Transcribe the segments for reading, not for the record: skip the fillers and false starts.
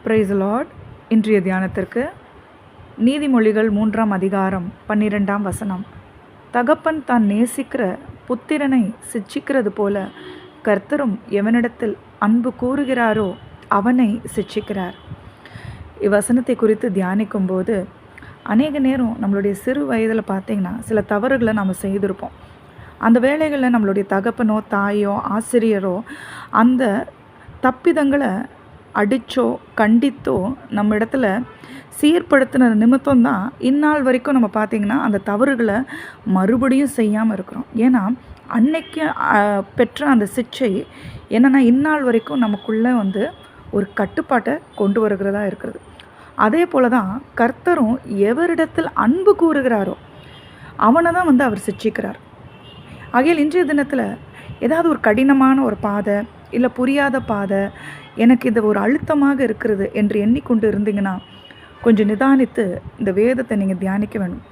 Price Lord. இன்றைய தியானத்திற்கு நீதிமொழிகள் 3ஆம் அதிகாரம் 12ஆம் வசனம். தகப்பன் தான் நேசிக்கிற புத்திரனை சிட்சிக்கிறது போல கர்த்தரும் எவனிடத்தில் அன்பு கூறுகிறாரோ அவனை சிட்சிக்கிறார். இவ்வசனத்தை குறித்து தியானிக்கும் போது அநேக நேரம் நம்மளுடைய சிறு வயதில் பார்த்திங்கன்னா சில தவறுகளை நம்ம செய்திருப்போம். அந்த வேளைகளில் நம்மளுடைய தகப்பனோ தாயோ ஆசிரியரோ அந்த தப்பிதங்களை அடித்தோ கண்டித்தோ நம்ம இடத்துல சீர்படுத்தின நிமித்தம்தான் இந்நாள் வரைக்கும் நம்ம பார்த்திங்கன்னா அந்த தவறுகளை மறுபடியும் செய்யாமல் இருக்கிறோம். ஏன்னா அன்னைக்கு பெற்ற அந்த சிக்ஷை என்னென்னா இந்நாள் வரைக்கும் நமக்குள்ளே ஒரு கட்டுப்பாட்டை கொண்டு வருகிறதா இருக்கிறது. அதே போல் தான் கர்த்தரும் எவரிடத்தில் அன்பு கூறுகிறாரோ அவனை தான் அவர் சிட்சிக்கிறார். ஆகையால் இன்றைய தினத்தில் ஏதாவது ஒரு கடினமான ஒரு பாதை இல்லை புரியாத பாதை, எனக்கு இது ஒரு அழுத்தமாக இருக்கிறது என்று எண்ணிக்கொண்டு இருந்தீங்கன்னா கொஞ்சம் நிதானித்து இந்த வேதத்தை நீங்கள் தியானிக்க வேணும்.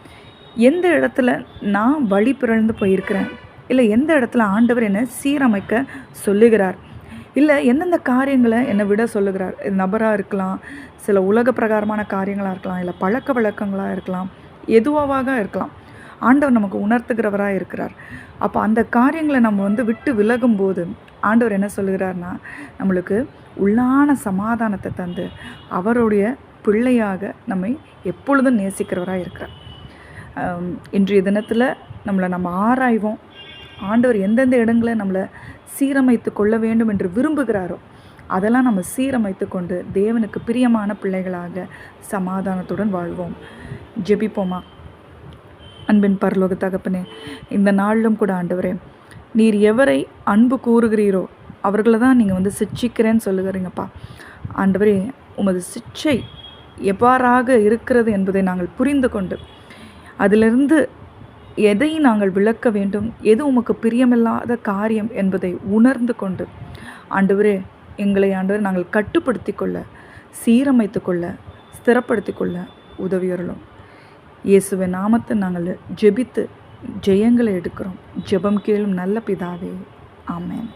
எந்த இடத்துல நான் வழி பிறழ்ந்து போயிருக்கிறேன், இல்லை எந்த இடத்துல ஆண்டவர் என்னை சீரமைக்க சொல்லுகிறார், இல்லை எந்தெந்த காரியங்களை என்னை விட சொல்லுகிறார். இது நபராக இருக்கலாம், சில உலக பிரகாரமான காரியங்களாக இருக்கலாம், இல்லை பழக்க வழக்கங்களாக இருக்கலாம், எதுவாக இருக்கலாம். ஆண்டவர் நமக்கு உணர்த்துகிறவராக இருக்கிறார். அப்போ அந்த காரியங்களை நம்ம விட்டு விலகும்போது ஆண்டவர் என்ன சொல்லுகிறார்னா நம்மளுக்கு உள்ளான சமாதானத்தை தந்து அவருடைய பிள்ளையாக நம்மை எப்பொழுதும் நேசிக்கிறவராக இருக்கிறார். இன்றைய தினத்தில் நம்ம ஆராய்வோம். ஆண்டவர் எந்தெந்த இடங்களை நம்மளை சீரமைத்து கொள்ள வேண்டும் என்று விரும்புகிறாரோ அதெல்லாம் நம்ம சீரமைத்து கொண்டு தேவனுக்கு பிரியமான பிள்ளைகளாக சமாதானத்துடன் வாழ்வோம். ஜெபிப்போமா. அன்பின் பரலோக தகப்பனே, இந்த நாளிலும் கூட ஆண்டவரே, நீர் எவரை அன்பு கூறுகிறீரோ அவர்களை தான் நீங்கள் சிட்சிக்கிறேன்னு சொல்லுகிறீங்கப்பா. ஆண்டவரே, உமது சிட்சை எவ்வாறாக இருக்கிறது என்பதை நாங்கள் புரிந்து கொண்டு அதிலிருந்து எதை நாங்கள் விளக்க வேண்டும், எது உமக்கு பிரியமில்லாத காரியம் என்பதை உணர்ந்து கொண்டு ஆண்டவரே எங்களை ஆண்டவரே நாங்கள் கட்டுப்படுத்தி கொள்ள, சீரமைத்து கொள்ள, ஸ்திரப்படுத்தி கொள்ள உதவியருளும். இயேசுவின் நாமத்தை நாங்கள் ஜெபித்து ஜெயங்களை எடுக்கிறோம். ஜெபம் கேளும் நல்ல பிதாவே. ஆமென்.